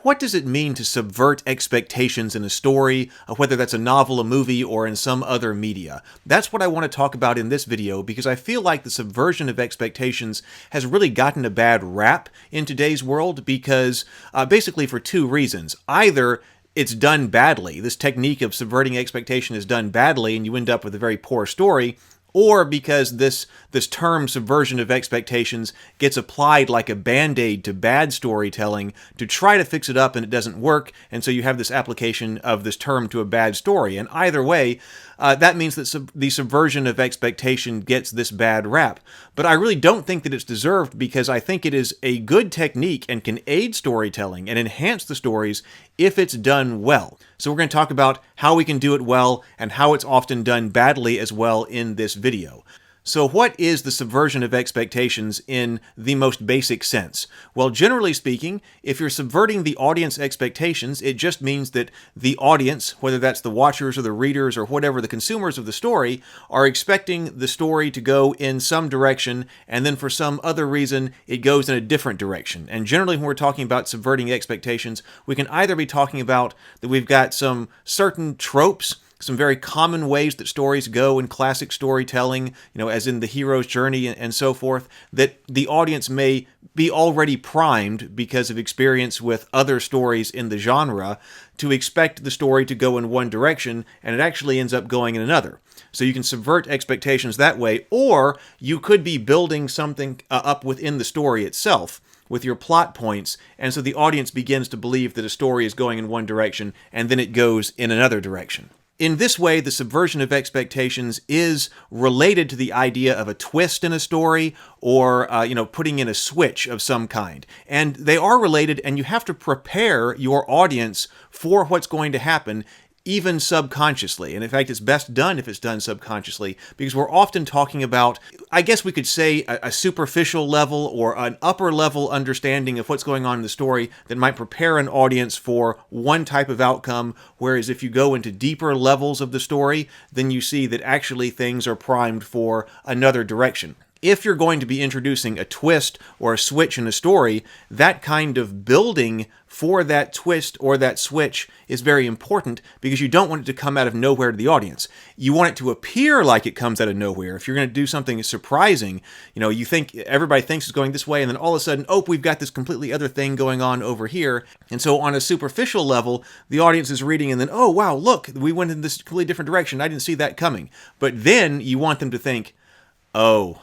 What does it mean to subvert expectations in a story, whether that's a novel, a movie, or in some other media? That's what I want to talk about in this video because I feel like the subversion of expectations has really gotten a bad rap in today's world because basically for two reasons. Either it's done badly, this technique of subverting expectation is done badly and you end up with a very poor story, or because this term subversion of expectations gets applied like a band-aid to bad storytelling to try to fix it up and it doesn't work, and so you have this application of this term to a bad story. And either way, that means that the subversion of expectation gets this bad rap. But I really don't think that it's deserved because I think it is a good technique and can aid storytelling and enhance the stories if it's done well. So we're going to talk about how we can do it well and how it's often done badly as well in this video. So what is the subversion of expectations in the most basic sense? Well, generally speaking, if you're subverting the audience expectations, it just means that the audience, whether that's the watchers or the readers or whatever, the consumers of the story, are expecting the story to go in some direction, and then for some other reason, it goes in a different direction. And generally, when we're talking about subverting expectations, we can either be talking about that we've got some certain tropes, some very common ways that stories go in classic storytelling, as in the hero's journey and so forth, that the audience may be already primed because of experience with other stories in the genre to expect the story to go in one direction, and it actually ends up going in another. So you can subvert expectations that way, or you could be building something up within the story itself with your plot points, and so the audience begins to believe that a story is going in one direction, and then it goes in another direction. In this way, the subversion of expectations is related to the idea of a twist in a story or, putting in a switch of some kind. And they are related, and you have to prepare your audience for what's going to happen, even subconsciously. And in fact, it's best done if it's done subconsciously, because we're often talking about, I guess we could say, a superficial level or an upper level understanding of what's going on in the story that might prepare an audience for one type of outcome, whereas if you go into deeper levels of the story, then you see that actually things are primed for another direction. If you're going to be introducing a twist or a switch in a story, that kind of building for that twist or that switch is very important because you don't want it to come out of nowhere to the audience. You want it to appear like it comes out of nowhere. If you're going to do something surprising, you think everybody thinks it's going this way, and then all of a sudden, we've got this completely other thing going on over here. And so on a superficial level, the audience is reading and then, oh, wow, look, we went in this completely different direction. I didn't see that coming. But then you want them to think, oh,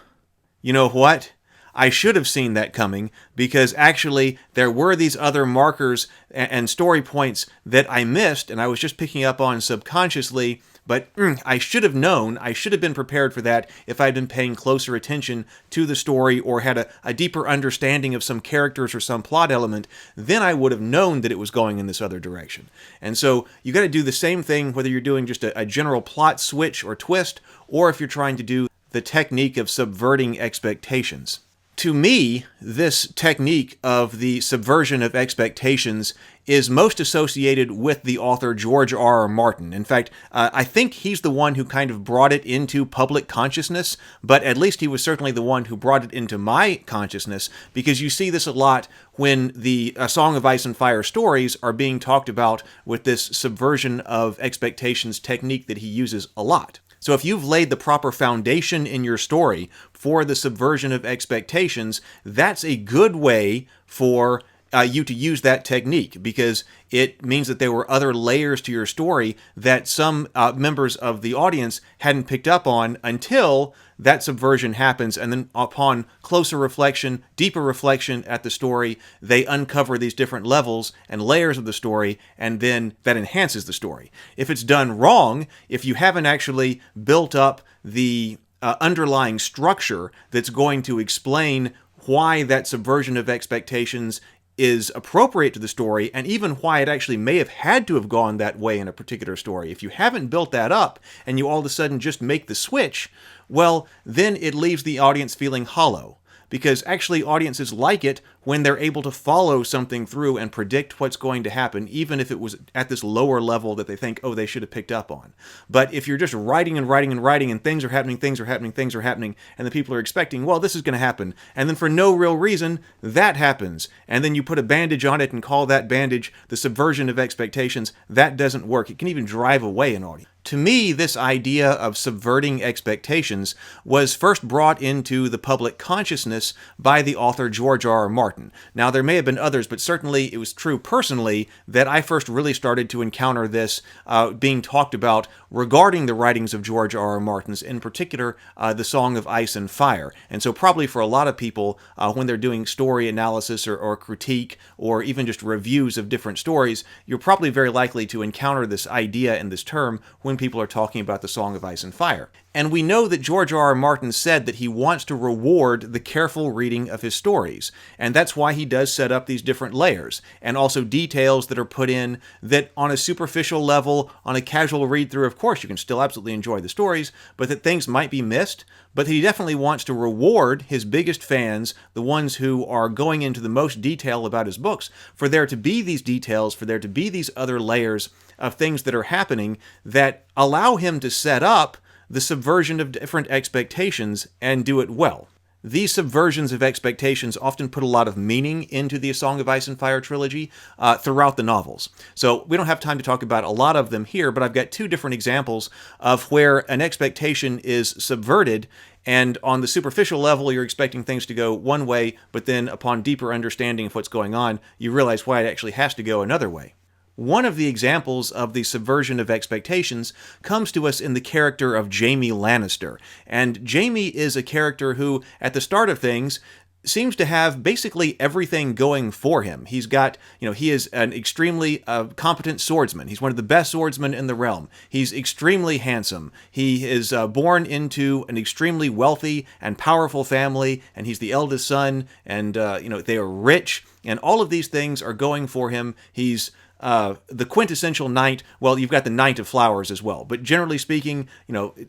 you know what? I should have seen that coming because actually there were these other markers and story points that I missed and I was just picking up on subconsciously, but I should have known, I should have been prepared for that if I'd been paying closer attention to the story or had a deeper understanding of some characters or some plot element, then I would have known that it was going in this other direction. And so you got to do the same thing whether you're doing just a general plot switch or twist, or if you're trying to do the technique of subverting expectations. To me, this technique of the subversion of expectations is most associated with the author George R. Martin. In fact, I think he's the one who kind of brought it into public consciousness, but at least he was certainly the one who brought it into my consciousness, because you see this a lot when the Song of Ice and Fire stories are being talked about with this subversion of expectations technique that he uses a lot. So if you've laid the proper foundation in your story for the subversion of expectations, that's a good way for you to use that technique, because it means that there were other layers to your story that some members of the audience hadn't picked up on until that subversion happens, and then upon closer reflection, deeper reflection at the story, they uncover these different levels and layers of the story, and then that enhances the story. If it's done wrong, if you haven't actually built up the underlying structure that's going to explain why that subversion of expectations is appropriate to the story, and even why it actually may have had to have gone that way in a particular story. If you haven't built that up, and you all of a sudden just make the switch, well, then it leaves the audience feeling hollow. Because actually audiences like it when they're able to follow something through and predict what's going to happen, even if it was at this lower level that they think, oh, they should have picked up on. But if you're just writing and writing and writing and things are happening, and the people are expecting, well, this is going to happen, and then for no real reason, that happens, and then you put a bandage on it and call that bandage the subversion of expectations, that doesn't work. It can even drive away an audience. To me, this idea of subverting expectations was first brought into the public consciousness by the author George R.R. Martin. Now, there may have been others, but certainly it was true personally that I first really started to encounter this being talked about regarding the writings of George R.R. Martin's, in particular, the Song of Ice and Fire. And so probably for a lot of people, when they're doing story analysis or critique or even just reviews of different stories, you're probably very likely to encounter this idea and this term when people are talking about the Song of Ice and Fire. And we know that George R. R. Martin said that he wants to reward the careful reading of his stories. And that's why he does set up these different layers, and also details that are put in that on a superficial level, on a casual read-through, of course, you can still absolutely enjoy the stories, but that things might be missed. But he definitely wants to reward his biggest fans, the ones who are going into the most detail about his books, for there to be these details, for there to be these other layers of things that are happening that allow him to set up the subversion of different expectations and do it well. These subversions of expectations often put a lot of meaning into the A Song of Ice and Fire trilogy throughout the novels. So we don't have time to talk about a lot of them here, but I've got two different examples of where an expectation is subverted, and on the superficial level, you're expecting things to go one way, but then upon deeper understanding of what's going on, you realize why it actually has to go another way. One of the examples of the subversion of expectations comes to us in the character of Jaime Lannister. And Jaime is a character who, at the start of things, seems to have basically everything going for him. He's got, he is an extremely competent swordsman. He's one of the best swordsmen in the realm. He's extremely handsome. He is born into an extremely wealthy and powerful family, and he's the eldest son, and, they are rich, and all of these things are going for him. He's the quintessential knight. Well, you've got the Knight of Flowers as well. But generally speaking,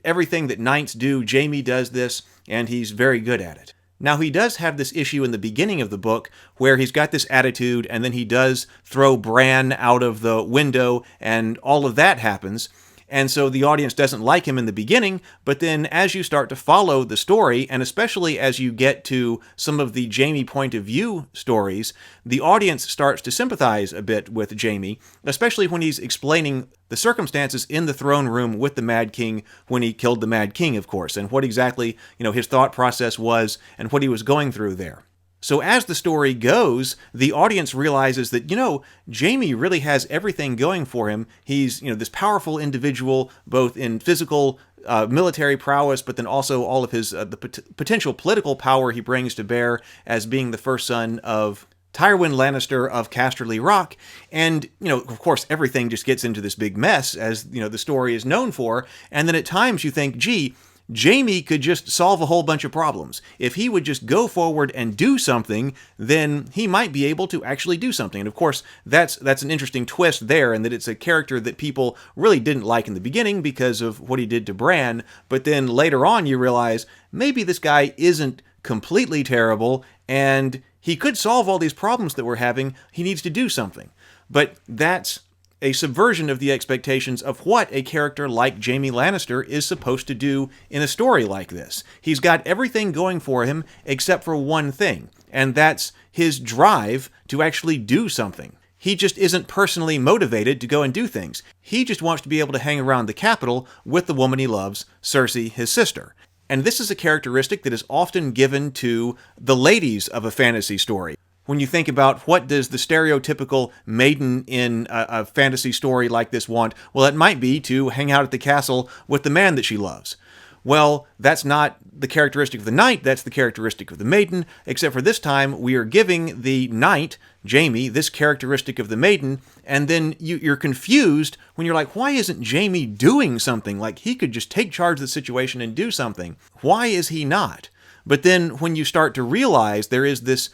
everything that knights do, Jaime does this, and he's very good at it. Now, he does have this issue in the beginning of the book where he's got this attitude, and then he does throw Bran out of the window, and all of that happens. And so the audience doesn't like him in the beginning, but then as you start to follow the story, and especially as you get to some of the Jaime point of view stories, the audience starts to sympathize a bit with Jaime, especially when he's explaining the circumstances in the throne room with the Mad King when he killed the Mad King, of course, and what exactly, his thought process was and what he was going through there. So as the story goes, the audience realizes that, Jaime really has everything going for him. He's, this powerful individual, both in physical, military prowess, but then also all of his the potential political power he brings to bear as being the first son of Tywin Lannister of Casterly Rock. And, of course, everything just gets into this big mess, as, the story is known for. And then at times you think, gee, Jaime could just solve a whole bunch of problems. If he would just go forward and do something, then he might be able to actually do something. And of course, that's an interesting twist there, in that it's a character that people really didn't like in the beginning because of what he did to Bran, but then later on you realize maybe this guy isn't completely terrible, and he could solve all these problems that we're having. He needs to do something. But that's a subversion of the expectations of what a character like Jaime Lannister is supposed to do in a story like this. He's got everything going for him except for one thing, and that's his drive to actually do something. He just isn't personally motivated to go and do things. He just wants to be able to hang around the capital with the woman he loves, Cersei, his sister. And this is a characteristic that is often given to the ladies of a fantasy story. When you think about what does the stereotypical maiden in a fantasy story like this want, well, it might be to hang out at the castle with the man that she loves. Well, that's not the characteristic of the knight, that's the characteristic of the maiden, except for this time we are giving the knight, Jaime, this characteristic of the maiden, and then you're confused when you're like, why isn't Jaime doing something? Like, he could just take charge of the situation and do something. Why is he not? But then when you start to realize there is this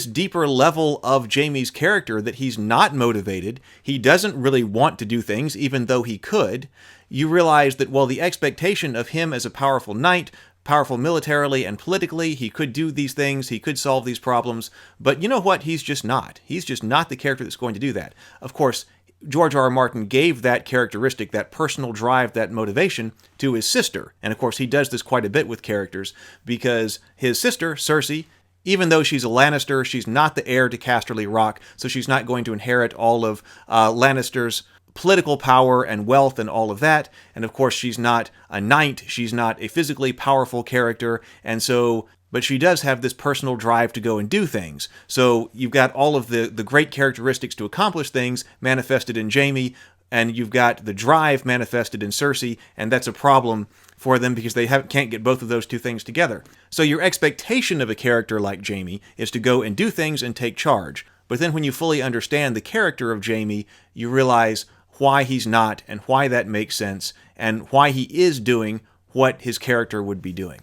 deeper level of Jaime's character, that he's not motivated, he doesn't really want to do things, even though he could, you realize that, well, the expectation of him as a powerful knight powerful militarily and politically. He could do these things. He could solve these problems. But you know what? He's just not. He's just not the character that's going to do that. Of course, George R. R. Martin gave that characteristic, that personal drive, that motivation to his sister. And of course, he does this quite a bit with characters because his sister, Cersei, even though she's a Lannister, she's not the heir to Casterly Rock, so she's not going to inherit all of Lannister's political power and wealth and all of that. And of course, she's not a knight. She's not a physically powerful character. And so, but she does have this personal drive to go and do things. So you've got all of the great characteristics to accomplish things manifested in Jaime, and you've got the drive manifested in Cersei, and that's a problem for them because they can't get both of those two things together. So your expectation of a character like Jaime is to go and do things and take charge. But then when you fully understand the character of Jaime, you realize why he's not and why that makes sense and why he is doing what his character would be doing.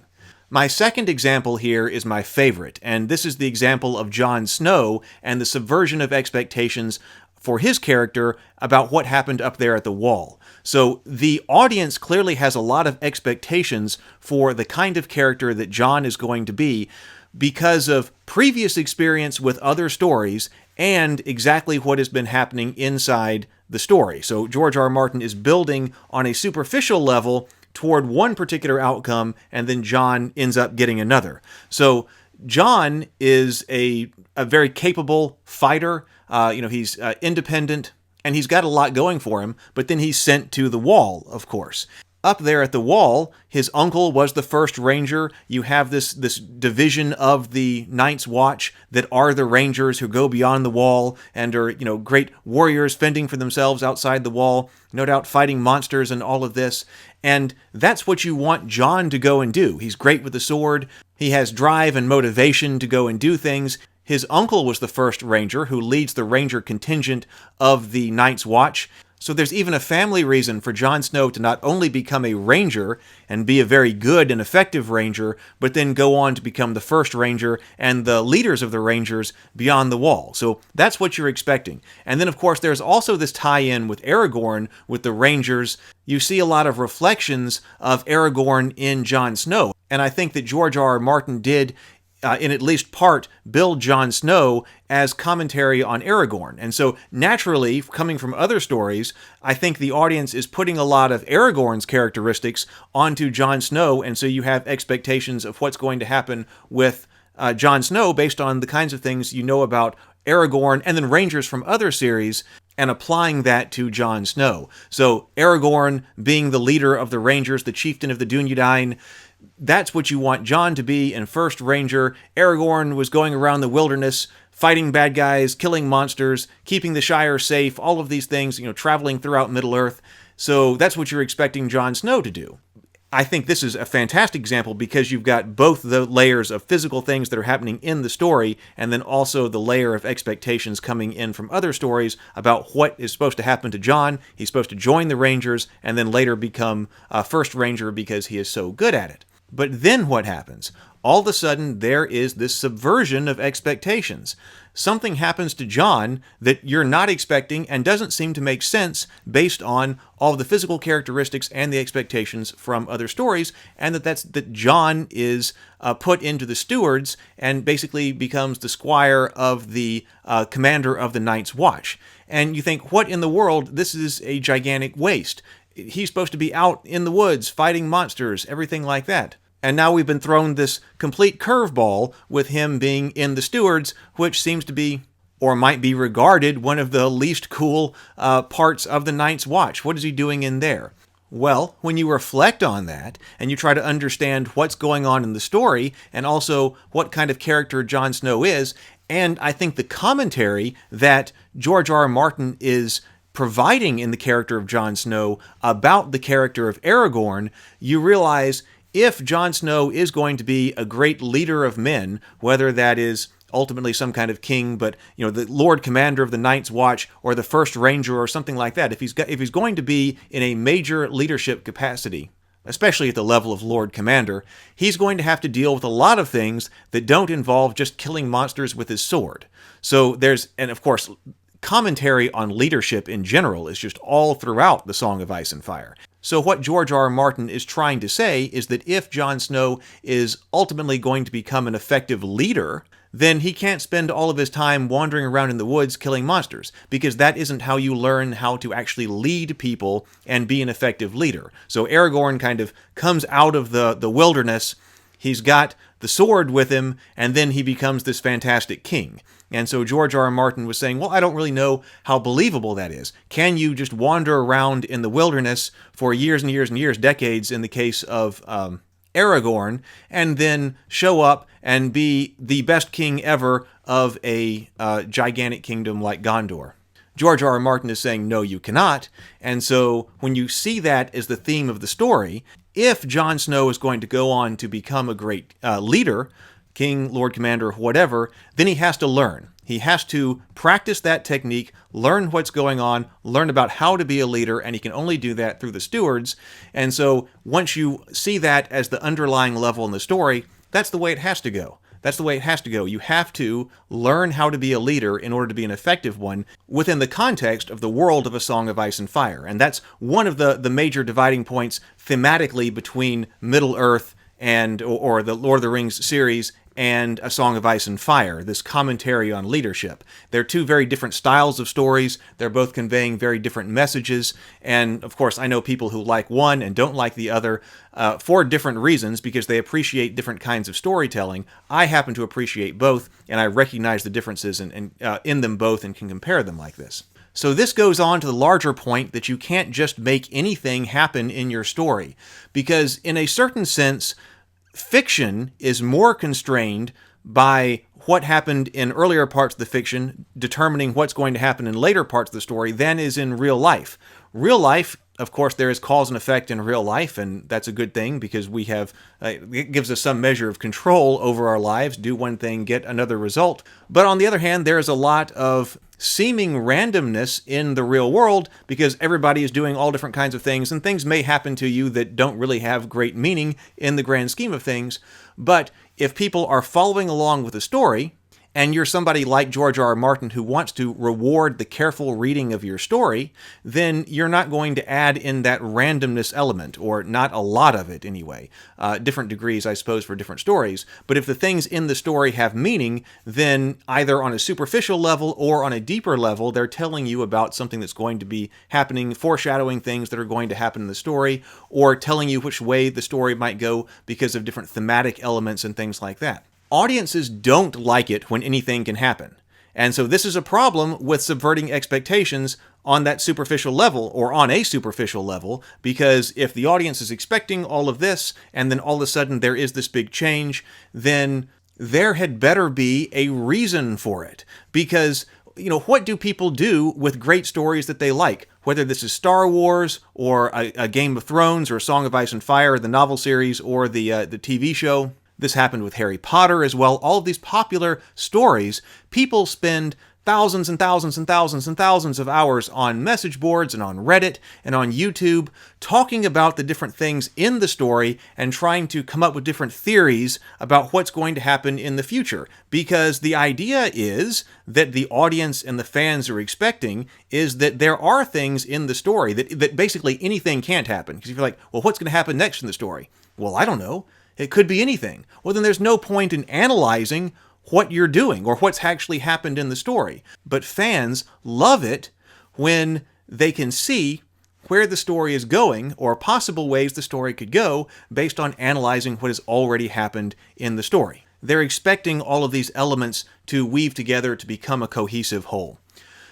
My second example here is my favorite, and this is the example of Jon Snow and the subversion of expectations for his character about what happened up there at the Wall. So the audience clearly has a lot of expectations for the kind of character that Jon is going to be because of previous experience with other stories and exactly what has been happening inside the story. So George R. R. Martin is building on a superficial level toward one particular outcome, and then Jon ends up getting another. So Jon is a very capable fighter. He's independent, and he's got a lot going for him, but then he's sent to the Wall, of course. Up there at the Wall, his uncle was the first ranger. You have this division of the Night's Watch that are the rangers who go beyond the Wall and are, great warriors fending for themselves outside the Wall, no doubt fighting monsters and all of this. And that's what you want Jon to go and do. He's great with the sword. He has drive and motivation to go and do things. His uncle was the first ranger who leads the ranger contingent of the Night's Watch. So there's even a family reason for Jon Snow to not only become a ranger and be a very good and effective ranger, but then go on to become the first ranger and the leaders of the rangers beyond the Wall. So that's what you're expecting. And then, of course, there's also this tie-in with Aragorn with the rangers. You see a lot of reflections of Aragorn in Jon Snow. And I think that George R. R. Martin did in at least part, build Jon Snow as commentary on Aragorn. And so, naturally, coming from other stories, I think the audience is putting a lot of Aragorn's characteristics onto Jon Snow, and so you have expectations of what's going to happen with Jon Snow based on the kinds of things you know about Aragorn and then rangers from other series, and applying that to Jon Snow. So, Aragorn being the leader of the Rangers, the chieftain of the Dunedain, that's what you want Jon to be in First Ranger. Aragorn was going around the wilderness, fighting bad guys, killing monsters, keeping the Shire safe, all of these things, traveling throughout Middle-earth. So that's what you're expecting Jon Snow to do. I think this is a fantastic example because you've got both the layers of physical things that are happening in the story and then also the layer of expectations coming in from other stories about what is supposed to happen to Jon. He's supposed to join the Rangers and then later become a First Ranger because he is so good at it. But then what happens? All of a sudden, there is this subversion of expectations. Something happens to Jon that you're not expecting and doesn't seem to make sense based on all of the physical characteristics and the expectations from other stories, and that Jon is put into the stewards and basically becomes the squire of the commander of the Night's Watch. And you think, what in the world? This is a gigantic waste. He's supposed to be out in the woods fighting monsters, everything like that. And now we've been thrown this complete curveball with him being in the stewards, which seems to be, or might be regarded, one of the least cool parts of the Night's Watch. What is he doing in there? Well, when you reflect on that, and you try to understand what's going on in the story, and also what kind of character Jon Snow is, and I think the commentary that George R. R. Martin is providing in the character of Jon Snow about the character of Aragorn, you realize if Jon Snow is going to be a great leader of men, whether that is ultimately some kind of king, but the Lord Commander of the Night's Watch or the First Ranger or something like that, if he's going to be in a major leadership capacity, especially at the level of Lord Commander, he's going to have to deal with a lot of things that don't involve just killing monsters with his sword. So and of course, commentary on leadership in general is just all throughout the Song of Ice and Fire. So what George R. R. Martin is trying to say is that if Jon Snow is ultimately going to become an effective leader, then he can't spend all of his time wandering around in the woods killing monsters, because that isn't how you learn how to actually lead people and be an effective leader. So Aragorn kind of comes out of the wilderness, he's got the sword with him, and then he becomes this fantastic king. And so George R. R. Martin was saying, well, I don't really know how believable that is. Can you just wander around in the wilderness for years and years and years, decades in the case of Aragorn, and then show up and be the best king ever of a gigantic kingdom like Gondor? George R. R. Martin is saying, no, you cannot. And so when you see that as the theme of the story, if Jon Snow is going to go on to become a great leader, king, lord, commander, whatever, then he has to learn. He has to practice that technique, learn what's going on, learn about how to be a leader, and he can only do that through the stewards. And so once you see that as the underlying level in the story, that's the way it has to go. That's the way it has to go. You have to learn how to be a leader in order to be an effective one within the context of the world of A Song of Ice and Fire. And that's one of the major dividing points thematically between Middle-earth and or the Lord of the Rings series and A Song of Ice and Fire, this commentary on leadership. They're two very different styles of stories. They're both conveying very different messages. And of course, I know people who like one and don't like the other for different reasons, because they appreciate different kinds of storytelling. I happen to appreciate both, and I recognize the differences in them both and can compare them like this. So this goes on to the larger point that you can't just make anything happen in your story, because in a certain sense, fiction is more constrained by what happened in earlier parts of the fiction, determining what's going to happen in later parts of the story, than is in real life. Real life, of course, there is cause and effect in real life, and that's a good thing, because we have it gives us some measure of control over our lives. Do one thing, get another result. But on the other hand, there is a lot of seeming randomness in the real world, because everybody is doing all different kinds of things, and things may happen to you that don't really have great meaning in the grand scheme of things. But if people are following along with the story, and you're somebody like George R. R. Martin who wants to reward the careful reading of your story, then you're not going to add in that randomness element, or not a lot of it anyway. Different degrees, I suppose, for different stories. But if the things in the story have meaning, then either on a superficial level or on a deeper level, they're telling you about something that's going to be happening, foreshadowing things that are going to happen in the story, or telling you which way the story might go because of different thematic elements and things like that. Audiences don't like it when anything can happen. And so this is a problem with subverting expectations on that superficial level, or on a superficial level, because if the audience is expecting all of this, and then all of a sudden there is this big change, then there had better be a reason for it. Because, you know, what do people do with great stories that they like? Whether this is Star Wars, or a Game of Thrones, or A Song of Ice and Fire, the novel series, or the TV show. This happened with Harry Potter as well. All of these popular stories, people spend thousands and thousands and thousands and thousands of hours on message boards and on Reddit and on YouTube talking about the different things in the story and trying to come up with different theories about what's going to happen in the future. Because the idea is that the audience and the fans are expecting is that there are things in the story that basically anything can't happen. Because if you're like, well, what's going to happen next in the story? Well, I don't know. It could be anything. Well, then there's no point in analyzing what you're doing or what's actually happened in the story. But fans love it when they can see where the story is going, or possible ways the story could go, based on analyzing what has already happened in the story. They're expecting all of these elements to weave together to become a cohesive whole.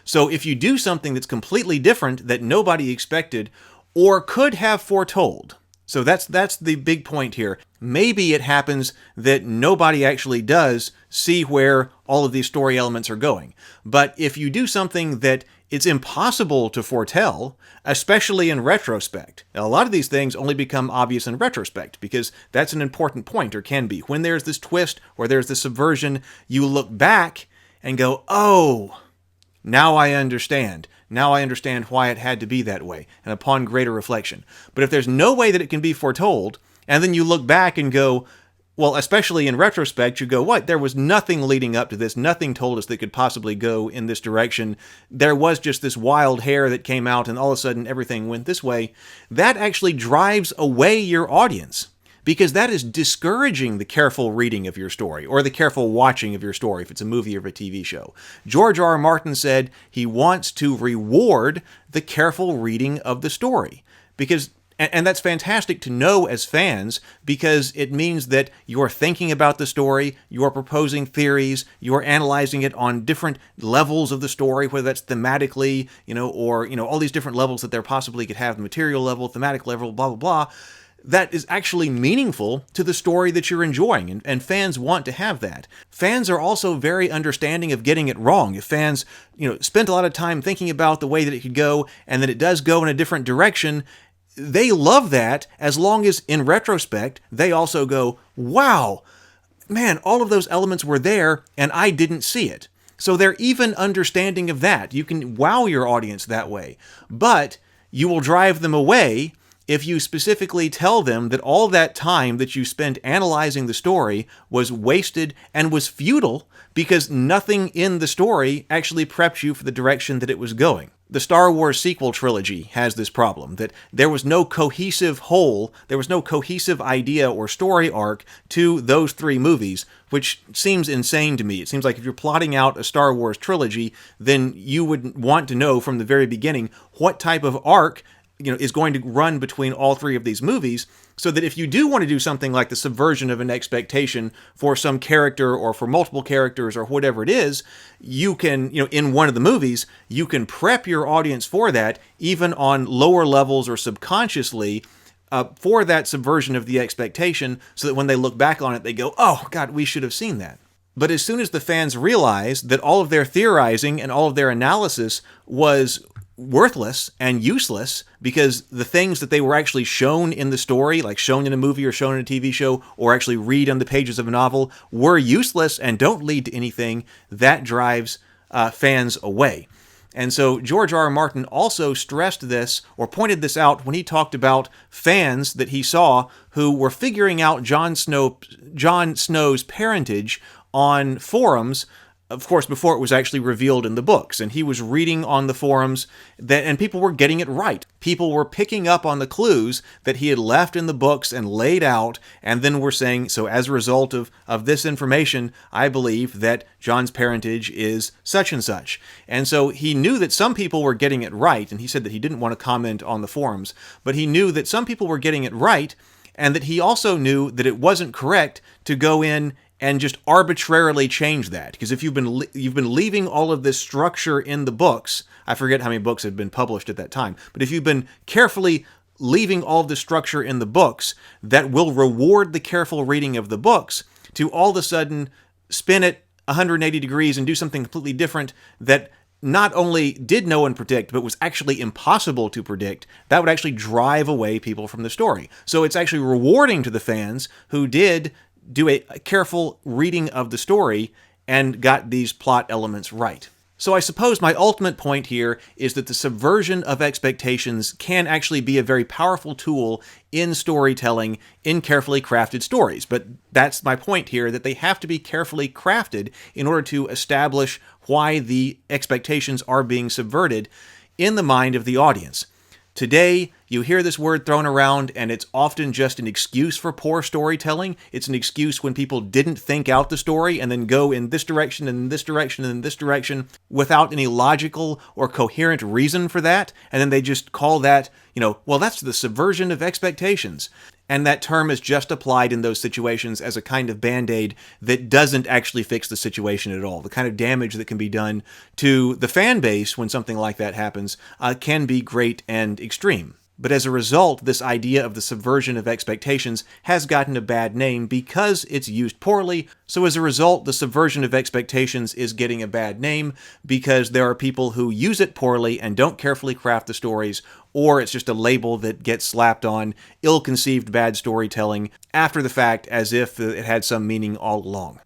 So if you do something that's completely different that nobody expected or could have foretold, so that's the big point here. Maybe it happens that nobody actually does see where all of these story elements are going. But if you do something that it's impossible to foretell, especially in retrospect. Now, a lot of these things only become obvious in retrospect, because that's an important point, or can be. When there's this twist or there's this subversion, you look back and go, oh, now I understand. Now I understand why it had to be that way, and upon greater reflection. But if there's no way that it can be foretold, and then you look back and go, Well, especially in retrospect, you go, what? There was nothing leading up to this. Nothing told us that could possibly go in this direction. There was just this wild hair that came out, and all of a sudden everything went this way. That actually drives away your audience, because that is discouraging the careful reading of your story, or the careful watching of your story if it's a movie or a TV show. George R. R. Martin said he wants to reward the careful reading of the story, because and that's fantastic to know as fans, because it means that you're thinking about the story, you're proposing theories, you're analyzing it on different levels of the story, whether that's thematically, or, all these different levels that there possibly could have, the material level, thematic level, blah, blah, blah. That is actually meaningful to the story that you're enjoying, and fans want to have that. Fans are also very understanding of getting it wrong. If fans, spent a lot of time thinking about the way that it could go, and that it does go in a different direction, they love that, as long as, in retrospect, they also go, wow, man, all of those elements were there, and I didn't see it. So they're even understanding of that. You can wow your audience that way. But you will drive them away if you specifically tell them that all that time that you spent analyzing the story was wasted and was futile, because nothing in the story actually prepped you for the direction that it was going. The Star Wars sequel trilogy has this problem, that there was no cohesive whole, there was no cohesive idea or story arc to those three movies, which seems insane to me. It seems like if you're plotting out a Star Wars trilogy, then you would want to know from the very beginning what type of arc is going to run between all three of these movies, so that if you do want to do something like the subversion of an expectation for some character or for multiple characters or whatever it is, you can, in one of the movies, you can prep your audience for that, even on lower levels or subconsciously, for that subversion of the expectation, so that when they look back on it, they go, oh, God, we should have seen that. But as soon as the fans realize that all of their theorizing and all of their analysis was worthless and useless, because the things that they were actually shown in the story, like shown in a movie or shown in a TV show, or actually read on the pages of a novel, were useless and don't lead to anything, that drives fans away. And so George R. R. Martin also stressed this, or pointed this out, when he talked about fans that he saw who were figuring out Jon Snow's parentage on forums, of course, before it was actually revealed in the books. And he was reading on the forums, and people were getting it right. People were picking up on the clues that he had left in the books and laid out, and then were saying, so as a result of this information, I believe that Jon's parentage is such and such. And so he knew that some people were getting it right, and he said that he didn't want to comment on the forums, but he knew that some people were getting it right, and that he also knew that it wasn't correct to go in and just arbitrarily change that. Because if you've been leaving all of this structure in the books, I forget how many books had been published at that time, but if you've been carefully leaving all of the structure in the books that will reward the careful reading of the books, to all of a sudden spin it 180 degrees and do something completely different that not only did no one predict, but was actually impossible to predict, that would actually drive away people from the story. So it's actually rewarding to the fans who did do a careful reading of the story and got these plot elements right. So I suppose my ultimate point here is that the subversion of expectations can actually be a very powerful tool in storytelling, in carefully crafted stories. But that's my point here, that they have to be carefully crafted in order to establish why the expectations are being subverted in the mind of the audience. Today, you hear this word thrown around, and it's often just an excuse for poor storytelling. It's an excuse when people didn't think out the story and then go in this direction and this direction and this direction without any logical or coherent reason for that. And then they just call that, well, that's the subversion of expectations. And that term is just applied in those situations as a kind of band-aid that doesn't actually fix the situation at all. The kind of damage that can be done to the fan base when something like that happens can be great and extreme. But as a result, this idea of the subversion of expectations has gotten a bad name because it's used poorly. So as a result, the subversion of expectations is getting a bad name because there are people who use it poorly and don't carefully craft the stories, or it's just a label that gets slapped on ill-conceived bad storytelling after the fact as if it had some meaning all along.